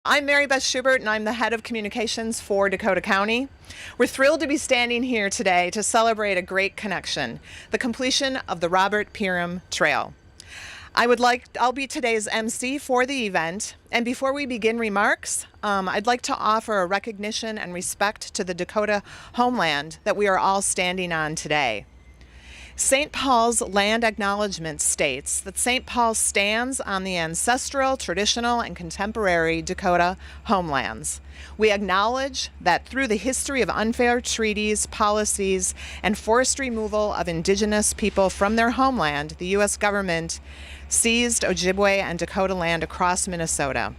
I'm Mary Beth Schubert, and I'm the head of communications for Dakota County. We're thrilled to be standing here today to celebrate a great connection, the completion of the Robert Piram Trail. I'll be today's MC for the event, and before we begin remarks, I'd like to offer a recognition and respect to the Dakota homeland that we are all standing on today. St. Paul's land acknowledgement states that St. Paul stands on the ancestral, traditional, and contemporary Dakota homelands. We acknowledge that through the history of unfair treaties, policies, and forced removal of indigenous people from their homeland, the U.S. government seized Ojibwe and Dakota land across Minnesota.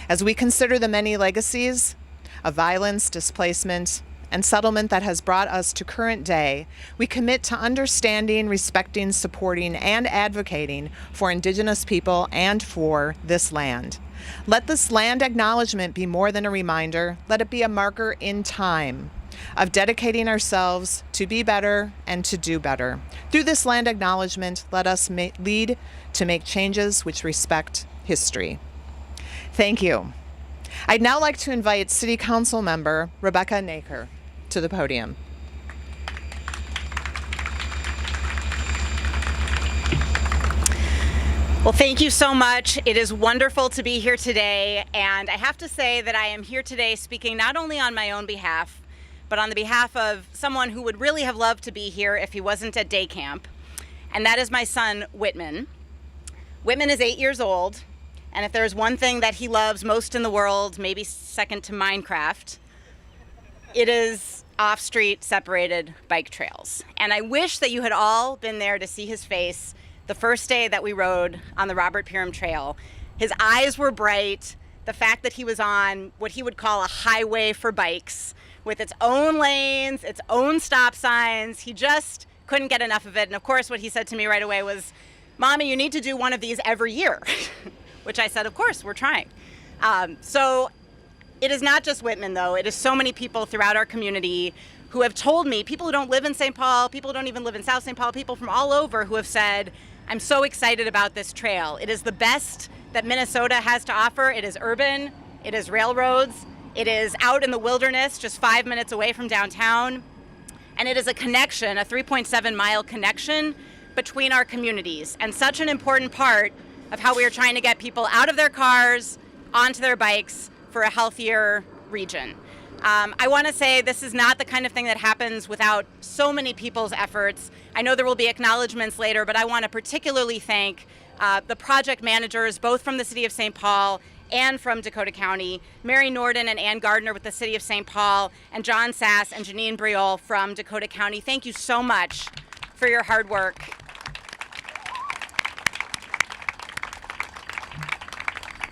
As we consider the many legacies of violence, displacement, and settlement that has brought us to current day, we commit to understanding, respecting, supporting, and advocating for Indigenous people and for this land. Let this land acknowledgement be more than a reminder. Let it be a marker in time of dedicating ourselves to be better and to do better. Through this land acknowledgement, let us lead to make changes which respect history. Thank you. I'd now like to invite City Council member Rebecca Naker to the podium. Well, thank you so much. It is wonderful to be here today, and I have to say that I am here today speaking not only on my own behalf, but on the behalf of someone who would really have loved to be here if he wasn't at day camp, and that is my son, Whitman. Whitman is 8 years old, and if there's one thing that he loves most in the world, maybe second to Minecraft, it is off-street separated bike trails. And I wish that you had all been there to see his face the first day that we rode on the Robert Piram Trail. His eyes were bright. The fact that he was on what he would call a highway for bikes with its own lanes, its own stop signs, he just couldn't get enough of it. And of course, what he said to me right away was, "Mommy, you need to do one of these every year," which I said, of course, we're trying. So it is not just Whitman, though. It is so many people throughout our community who have told me, people who don't live in St. Paul, people who don't even live in South St. Paul, people from all over who have said, "I'm so excited about this trail. It is the best that Minnesota has to offer. It is urban, it is railroads, it is out in the wilderness just 5 minutes away from downtown, and it is a connection, a 3.7-mile connection between our communities, and such an important part of how we are trying to get people out of their cars, onto their bikes for a healthier region." I want to say this is not the kind of thing that happens without so many people's efforts. I know there will be acknowledgements later, but I want to particularly thank the project managers, both from the City of St. Paul and from Dakota County, Mary Norden and Ann Gardner with the City of St. Paul, and John Sass and Janine Briol from Dakota County. Thank you so much for your hard work.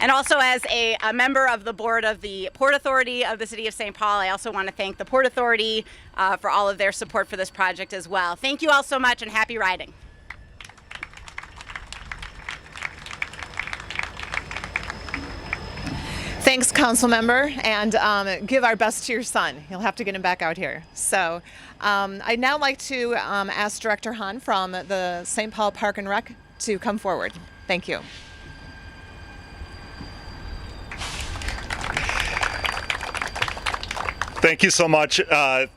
And also, as a member of the board of the Port Authority of the City of St. Paul, I also want to thank the Port Authority for all of their support for this project as well. Thank you all so much, and happy riding. Thanks, council member, and give our best to your son. You'll have to get him back out here. So I'd now like to ask Director Hahn from the St. Paul Park and Rec to come forward. Thank you. Thank you so much.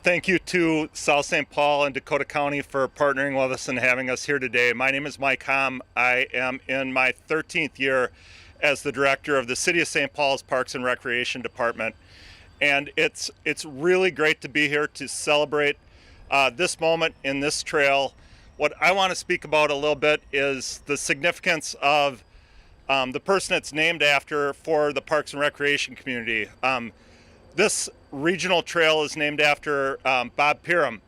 Thank you to South St. Paul and Dakota County for partnering with us and having us here today. My name is Mike Hom. I am in my 13th year as the director of the City of St. Paul's Parks and Recreation Department. And it's really great to be here to celebrate this moment in this trail. What I want to speak about a little bit is the significance of the person it's named after for the Parks and Recreation community. This regional trail is named after Bob Piram.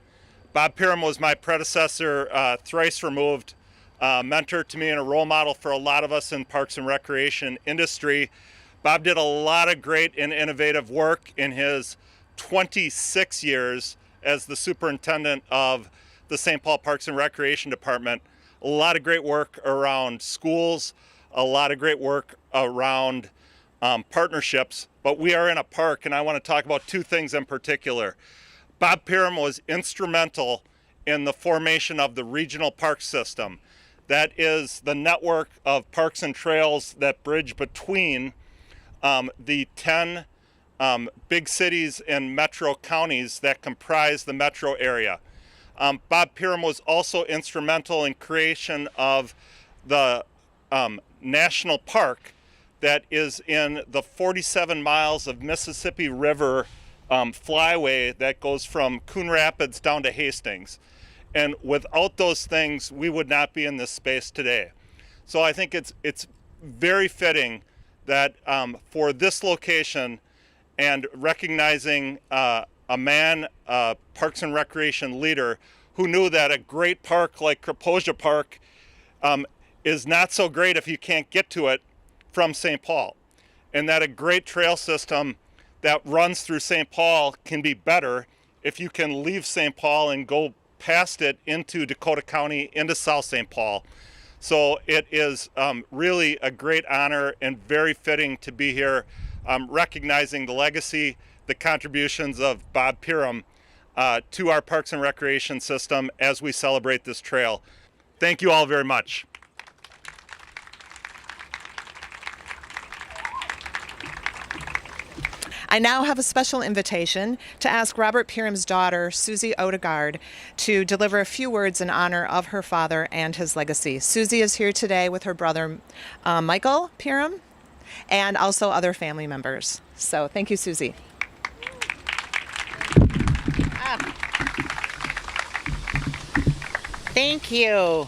Bob Piram was my predecessor, thrice removed, mentor to me and a role model for a lot of us in parks and recreation industry. Bob did a lot of great and innovative work in his 26 years as the superintendent of the St. Paul Parks and Recreation Department. A lot of great work around schools, a lot of great work around partnerships, but we are in a park, and I want to talk about two things in particular. Bob Piram was instrumental in the formation of the regional park system. That is the network of parks and trails that bridge between the 10 big cities and metro counties that comprise the metro area. Bob Piram was also instrumental in creation of the national park that is in the 47 miles of Mississippi River flyway that goes from Coon Rapids down to Hastings. And without those things, we would not be in this space today. So I think it's very fitting that for this location and recognizing a man, Parks and Recreation leader, who knew that a great park like Kraposia Park is not so great if you can't get to it from St. Paul, and that a great trail system that runs through St. Paul can be better if you can leave St. Paul and go past it into Dakota County, into South St. Paul. So it is really a great honor and very fitting to be here recognizing the legacy, the contributions of Bob Piram to our Parks and Recreation system as we celebrate this trail. Thank you all very much. I now have a special invitation to ask Robert Piram's daughter, Susie Odegaard, to deliver a few words in honor of her father and his legacy. Susie is here today with her brother, Michael Piram, and also other family members. So thank you, Susie. Thank you.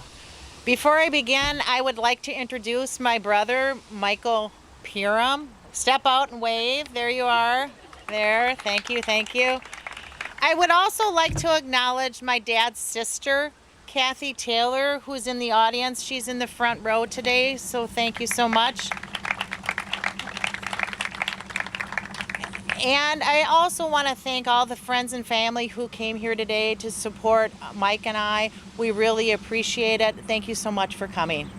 Before I begin, I would like to introduce my brother, Michael Piram. Step out and wave. There you are. There. Thank you. Thank you. I would also like to acknowledge my dad's sister, Kathy Taylor, who's in the audience. She's in the front row today, so thank you so much. And I also want to thank all the friends and family who came here today to support Mike and I. We really appreciate it. Thank you so much for coming.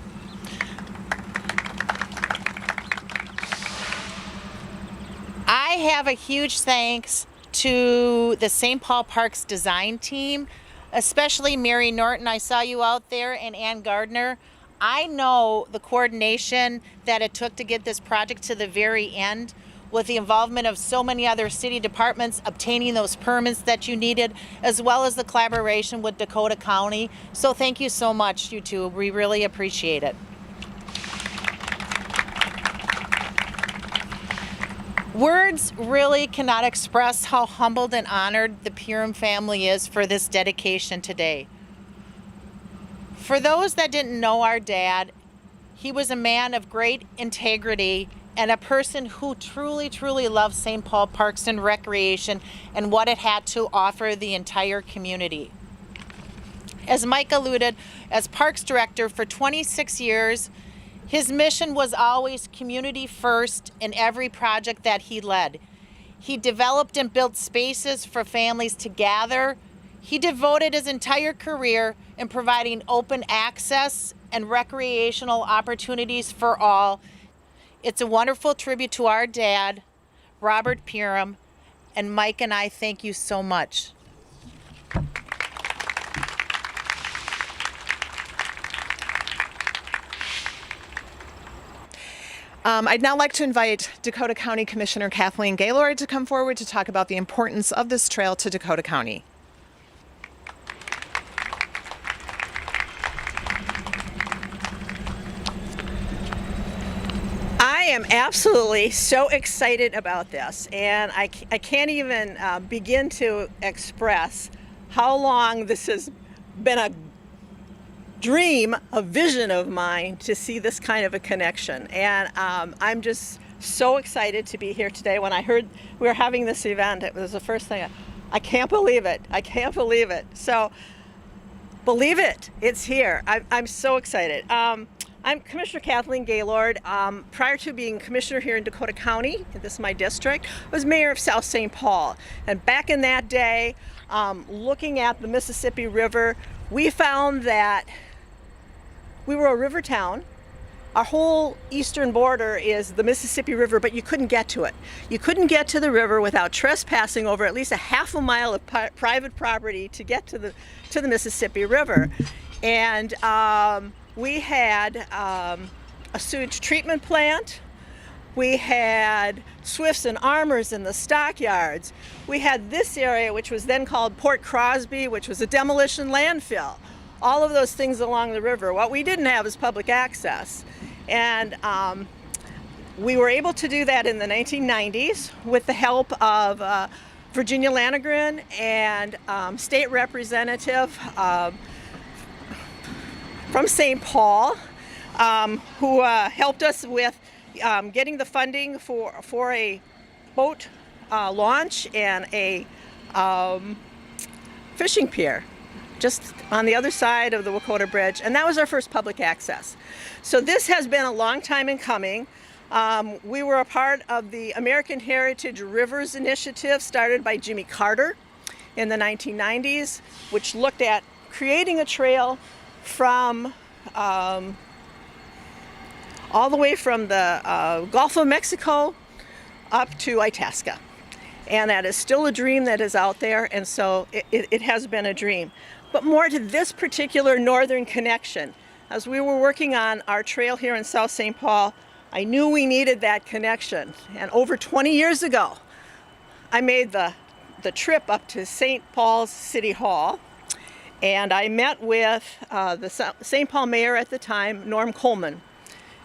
I have a huge thanks to the St. Paul Parks design team, especially Mary Norton. I saw you out there, and Ann Gardner. I know the coordination that it took to get this project to the very end, with the involvement of so many other city departments obtaining those permits that you needed, as well as the collaboration with Dakota County. So thank you so much, you two. We really appreciate it. Words really cannot express how humbled and honored the Piram family is for this dedication today. For those that didn't know our dad, he was a man of great integrity and a person who truly, truly loved St. Paul Parks and Recreation and what it had to offer the entire community. As Mike alluded, as Parks Director for 26 years, his mission was always community first in every project that he led. He developed and built spaces for families to gather. He devoted his entire career in providing open access and recreational opportunities for all. It's a wonderful tribute to our dad, Robert Piram, and Mike and I thank you so much. I'd now like to invite Dakota County Commissioner Kathleen Gaylord to come forward to talk about the importance of this trail to Dakota County. I am absolutely so excited about this, and I can't even begin to express how long this has been a dream, a vision of mine to see this kind of a connection. And I'm just so excited to be here today. When I heard we were having this event, it was the first thing, I can't believe it. I can't believe it. So believe it, it's here. I'm so excited. I'm Commissioner Kathleen Gaylord. Prior to being commissioner here in Dakota County, this is my district, I was mayor of South St. Paul. And back in that day, looking at the Mississippi River, we found that we were a river town. Our whole eastern border is the Mississippi River, but you couldn't get to it. You couldn't get to the river without trespassing over at least a half a mile of private property to get to the Mississippi River. And we had a sewage treatment plant. We had Swifts and Armors in the stockyards. We had this area, which was then called Port Crosby, which was a demolition landfill. All of those things along the river. What we didn't have is public access. And we were able to do that in the 1990s with the help of Virginia Lanegren and state representative from St. Paul, who helped us with getting the funding for a boat launch and a fishing pier just on the other side of the Wakota Bridge, and that was our first public access. So this has been a long time in coming. We were a part of the American Heritage Rivers Initiative started by Jimmy Carter in the 1990s, which looked at creating a trail from all the way from the Gulf of Mexico up to Itasca. And that is still a dream that is out there, and so it has been a dream. But more to this particular northern connection. As we were working on our trail here in South St. Paul, I knew we needed that connection. And over 20 years ago, I made the trip up to St. Paul's City Hall, and I met with the St. Paul mayor at the time, Norm Coleman.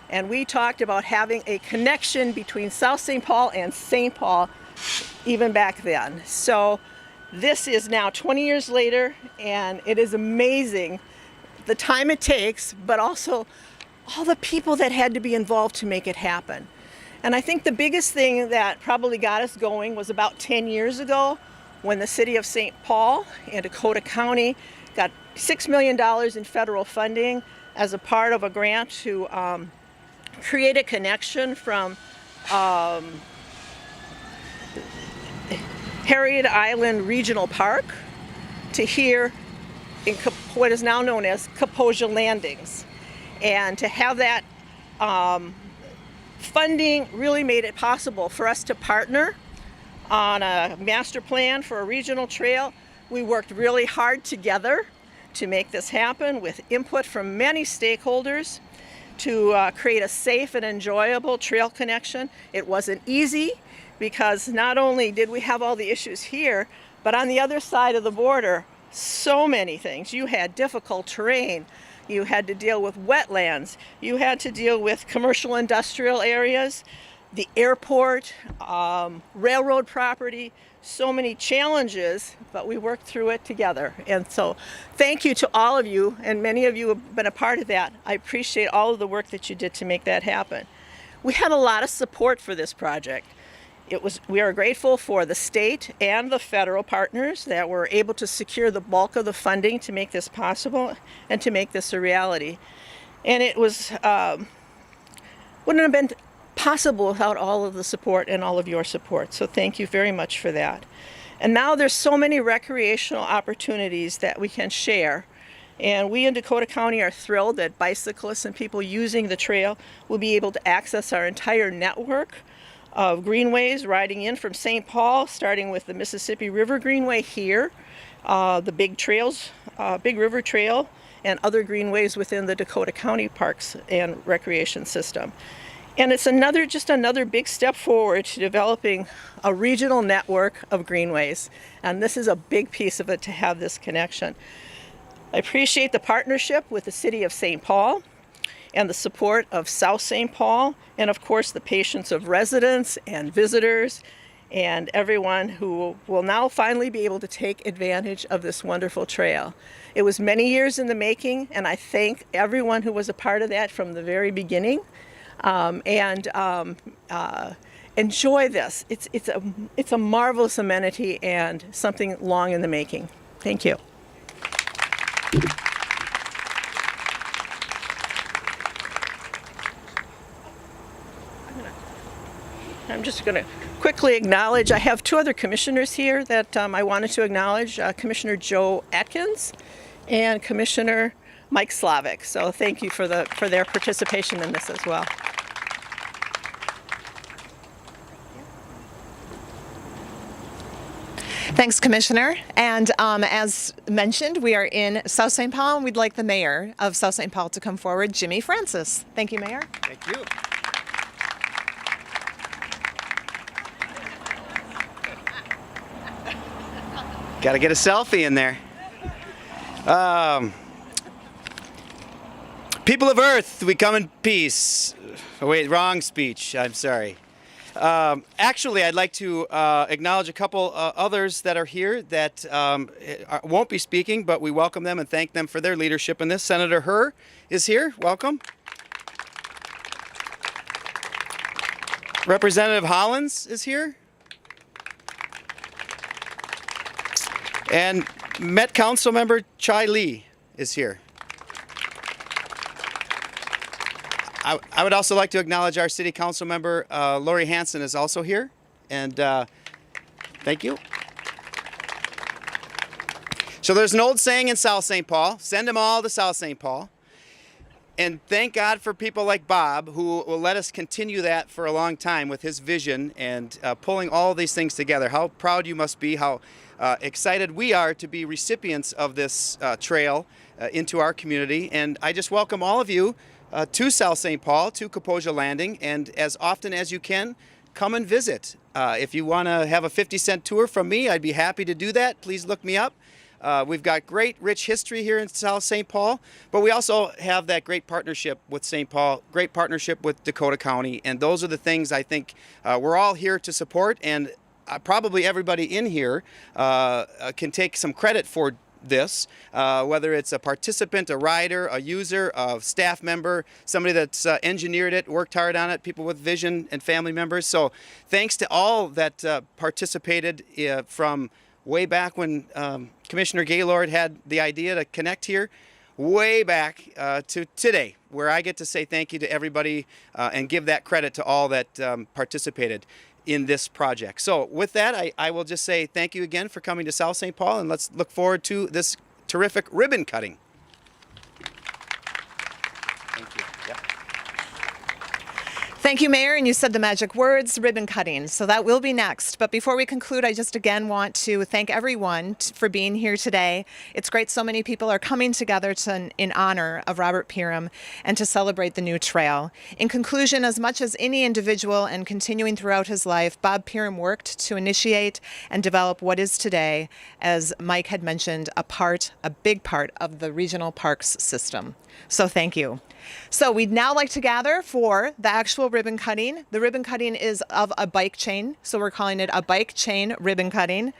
And we talked about having a connection between South St. Paul and St. Paul even back then. So this is now 20 years later, and it is amazing the time it takes, but also all the people that had to be involved to make it happen. And I think the biggest thing that probably got us going was about 10 years ago when the city of St. Paul and Dakota County got $6 million in federal funding as a part of a grant to create a connection from Harriet Island Regional Park to here in what is now known as Kaposia Landings. And to have that funding really made it possible for us to partner on a master plan for a regional trail. We worked really hard together to make this happen with input from many stakeholders to create a safe and enjoyable trail connection. It wasn't easy because not only did we have all the issues here, but on the other side of the border, so many things. You had difficult terrain. You had to deal with wetlands. You had to deal with commercial industrial areas, the airport, railroad property, so many challenges, but we worked through it together. And so thank you to all of you, and many of you have been a part of that. I appreciate all of the work that you did to make that happen. We had a lot of support for this project. We are grateful for the state and the federal partners that were able to secure the bulk of the funding to make this possible and to make this a reality. And it was wouldn't have been possible without all of the support and all of your support. So thank you very much for that. And now there's so many recreational opportunities that we can share. And we in Dakota County are thrilled that bicyclists and people using the trail will be able to access our entire network of greenways riding in from St. Paul, starting with the Mississippi River Greenway here, the big trails, Big River Trail, and other greenways within the Dakota County Parks and Recreation System. And it's just another big step forward to developing a regional network of greenways. And this is a big piece of it to have this connection. I appreciate the partnership with the City of St. Paul and the support of South St. Paul, and of course the patience of residents and visitors and everyone who will now finally be able to take advantage of this wonderful trail. It was many years in the making, and I thank everyone who was a part of that from the very beginning. Enjoy this. It's a marvelous amenity and something long in the making. Thank you. I'm just going to quickly acknowledge, I have two other commissioners here that I wanted to acknowledge, Commissioner Joe Atkins and Commissioner Mike Slavic. So thank you for their participation in this as well. Thanks, Commissioner. And as mentioned, we are in South St. Paul, and we'd like the mayor of South St. Paul to come forward, Jimmy Francis. Thank you, Mayor. Thank you. Got to get a selfie in there. People of Earth, we come in peace. Oh, wait, wrong speech. I'm sorry. Actually, I'd like to acknowledge a couple others that are here that won't be speaking, but we welcome them and thank them for their leadership in this. Senator Herr is here. Welcome. Representative Hollins is here. And Met Council Member Chai Lee is here. I would also like to acknowledge our City Council Member Lori Hansen is also here. And thank you. So there's an old saying in South St. Paul, send them all to South St. Paul. And thank God for people like Bob who will let us continue that for a long time with his vision and pulling all these things together. How proud you must be, how excited we are to be recipients of this trail into our community. And I just welcome all of you to South St. Paul, to Kaposia Landing, and as often as you can, come and visit. If you want to have a 50-cent tour from me, I'd be happy to do that. Please look me up. We've got great, rich history here in South St. Paul, but we also have that great partnership with St. Paul, great partnership with Dakota County, and those are the things I think we're all here to support, and probably everybody in here can take some credit for this, whether it's a participant, a rider, a user, a staff member, somebody that's engineered it, worked hard on it, people with vision and family members. So thanks to all that participated from way back when Commissioner Gaylord had the idea to connect here, way back to today, where I get to say thank you to everybody and give that credit to all that participated in this project. So with that, I will just say thank you again for coming to South St. Paul, and let's look forward to this terrific ribbon cutting. Thank you. Yep. Thank you, Mayor, and you said the magic words, ribbon cutting. So that will be next. But before we conclude, I just again want to thank everyone for being here today. It's great so many people are coming together in honor of Robert Piram and to celebrate the new trail. In conclusion, as much as any individual and continuing throughout his life, Bob Piram worked to initiate and develop what is today, as Mike had mentioned, a big part of the regional parks system. So thank you. So we'd now like to gather for the actual ribbon cutting. The ribbon cutting is of a bike chain, so we're calling it a bike chain ribbon cutting.